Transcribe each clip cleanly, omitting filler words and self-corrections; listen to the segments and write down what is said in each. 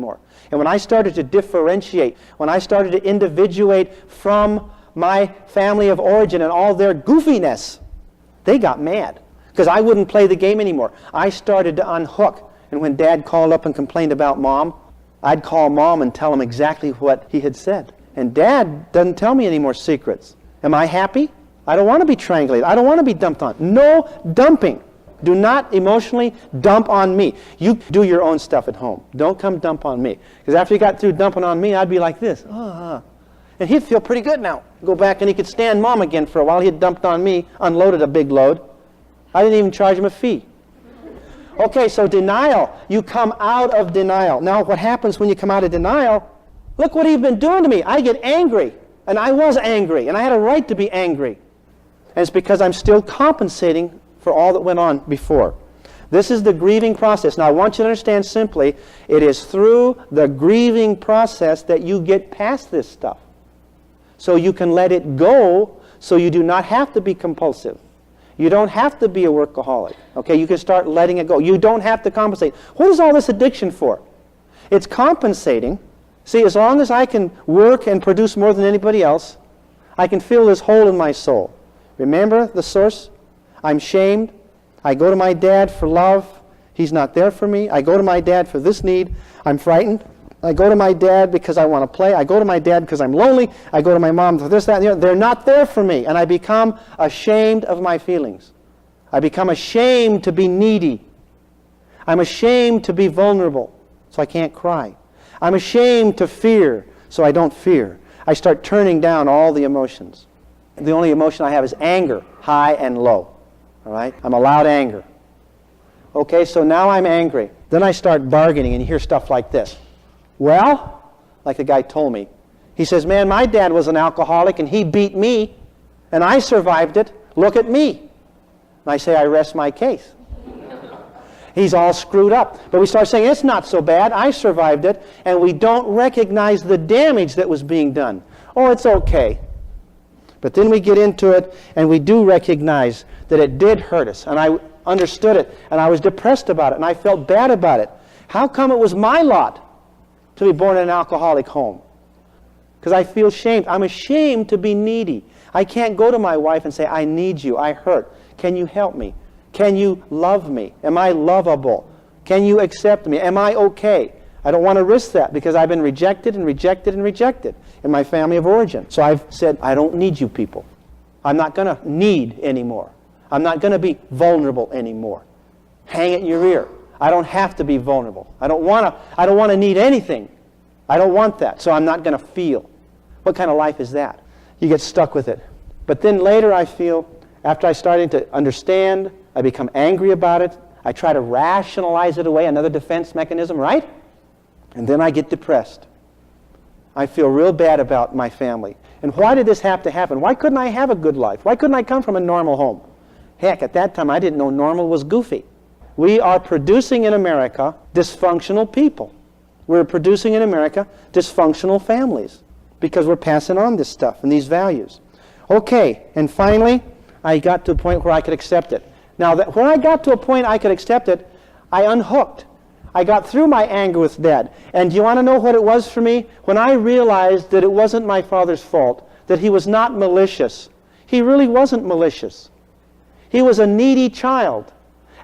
anymore. And when I started to differentiate, when I started to individuate from my family of origin and all their goofiness, they got mad because I wouldn't play the game anymore. I started to unhook. And when Dad called up and complained about Mom, I'd call Mom and tell him exactly what he had said. And Dad doesn't tell me any more secrets. Am I happy? I don't want to be triangulated. I don't want to be dumped on. No dumping. Do not emotionally dump on me. You do your own stuff at home. Don't come dump on me. Because after he got through dumping on me, I'd be like this. And he'd feel pretty good now. Go back and he could stand Mom again for a while. He had dumped on me, unloaded a big load. I didn't even charge him a fee. Okay, so denial. You come out of denial. Now what happens when you come out of denial? Look what he's been doing to me. I get angry. And I was angry. And I had a right to be angry. And it's because I'm still compensating for all that went on before. This is the grieving process. Now I want you to understand simply, it is through the grieving process that you get past this stuff. So you can let it go, so you do not have to be compulsive. You don't have to be a workaholic. Okay, you can start letting it go. You don't have to compensate. What is all this addiction for? It's compensating. See, as long as I can work and produce more than anybody else, I can fill this hole in my soul. Remember the source? I'm shamed. I go to my dad for love. He's not there for me. I go to my dad for this need. I'm frightened. I go to my dad because I want to play. I go to my dad because I'm lonely. I go to my mom for this, that, and the other. They're not there for me. And I become ashamed of my feelings. I become ashamed to be needy. I'm ashamed to be vulnerable, so I can't cry. I'm ashamed to fear, so I don't fear. I start turning down all the emotions. The only emotion I have is anger, high and low. All right? I'm allowed anger. Okay, so now I'm angry. Then I start bargaining and you hear stuff like this. Well, like the guy told me, he says, man, my dad was an alcoholic and he beat me and I survived it. Look at me. And I say, I rest my case. He's all screwed up. But we start saying, it's not so bad. I survived it. And we don't recognize the damage that was being done. Oh, it's okay. But then we get into it and we do recognize that it did hurt us. And I understood it. And I was depressed about it. And I felt bad about it. How come it was my lot to be born in an alcoholic home? Because I feel shamed. I'm ashamed to be needy. I can't go to my wife and say, I need you. I hurt. Can you help me? Can you love me? Am I lovable? Can you accept me? Am I okay? I don't want to risk that because I've been rejected and rejected and rejected in my family of origin. So I've said, I don't need you people. I'm not going to need anymore. I'm not going to be vulnerable anymore. Hang it in your ear. I don't have to be vulnerable. I don't want to need anything. I don't want that. So I'm not going to feel. What kind of life is that? You get stuck with it. But then later I feel, after I started to understand, I become angry about it. I try to rationalize it away, another defense mechanism, right? And then I get depressed. I feel real bad about my family. And why did this have to happen? Why couldn't I have a good life? Why couldn't I come from a normal home? Heck, at that time I didn't know normal was goofy. We are producing in America dysfunctional people. We're producing in America dysfunctional families because we're passing on this stuff and these values. Okay, and finally, I got to a point where I could accept it. Now, when I got to a point I could accept it, I unhooked. I got through my anger with Dad. And do you want to know what it was for me? When I realized that it wasn't my father's fault, that he was not malicious. He really wasn't malicious. He was a needy child.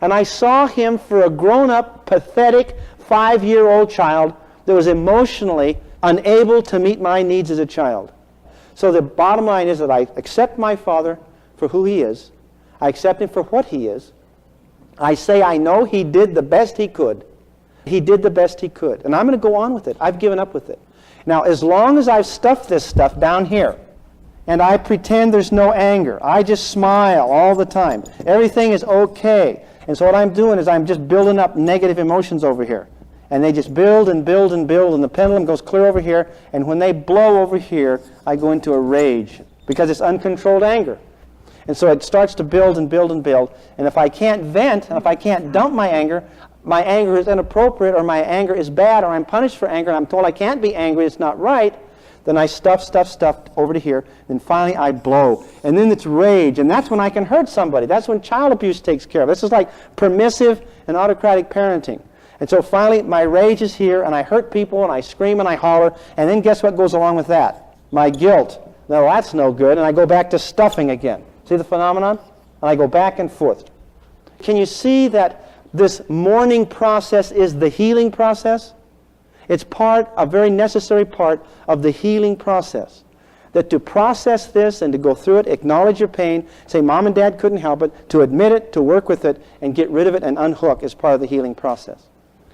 And I saw him for a grown-up, pathetic, 5-year-old child that was emotionally unable to meet my needs as a child. So the bottom line is that I accept my father for who he is. I accept him for what he is. I say I know he did the best he could. He did the best he could. And I'm going to go on with it. I've given up with it. Now, as long as I've stuffed this stuff down here, and I pretend there's no anger, I just smile all the time. Everything is okay. And so what I'm doing is I'm just building up negative emotions over here. And they just build and build and build, and the pendulum goes clear over here. And when they blow over here, I go into a rage because it's uncontrolled anger. And so it starts to build and build and build. And if I can't vent, and if I can't dump my anger is inappropriate, or my anger is bad, or I'm punished for anger, and I'm told I can't be angry, it's not right, then I stuff over to here. Then finally I blow. And then it's rage. And that's when I can hurt somebody. That's when child abuse takes care of. This is like permissive and autocratic parenting. And so finally, my rage is here, and I hurt people, and I scream, and I holler, and then guess what goes along with that? My guilt. No, that's no good, and I go back to stuffing again. See the phenomenon? And I go back and forth. Can you see that this mourning process is the healing process? It's a very necessary part of the healing process. That to process this and to go through it, acknowledge your pain, say mom and dad couldn't help it, to admit it, to work with it, and get rid of it and unhook is part of the healing process.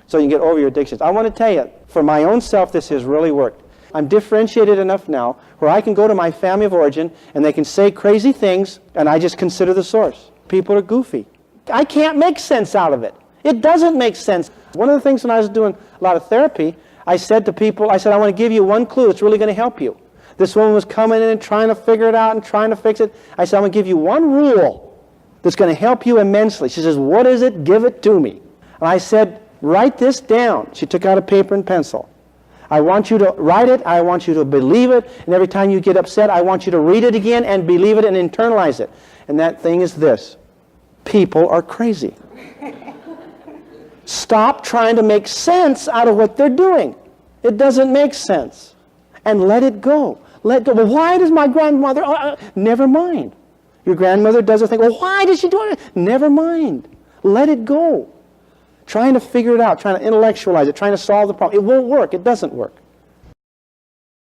So you can get over your addictions. I want to tell you, for my own self, this has really worked. I'm differentiated enough now where I can go to my family of origin and they can say crazy things and I just consider the source. People are goofy. I can't make sense out of it. It doesn't make sense. One of the things when I was doing a lot of therapy, I said to people, I want to give you one clue that's really going to help you. This woman was coming in and trying to figure it out and trying to fix it. I said, I'm going to give you one rule that's going to help you immensely. She says, what is it? Give it to me. And I said, write this down. She took out a paper and pencil. I want you to write it. I want you to believe it. And every time you get upset, I want you to read it again and believe it and internalize it. And that thing is this. People are crazy. Stop trying to make sense out of what they're doing. It doesn't make sense. And let it go. Let go. Well, why does my grandmother... never mind. Your grandmother does a thing. Well, why did she do it? Never mind. Let it go. Trying to figure it out, trying to intellectualize it, trying to solve the problem. It won't work. It doesn't work.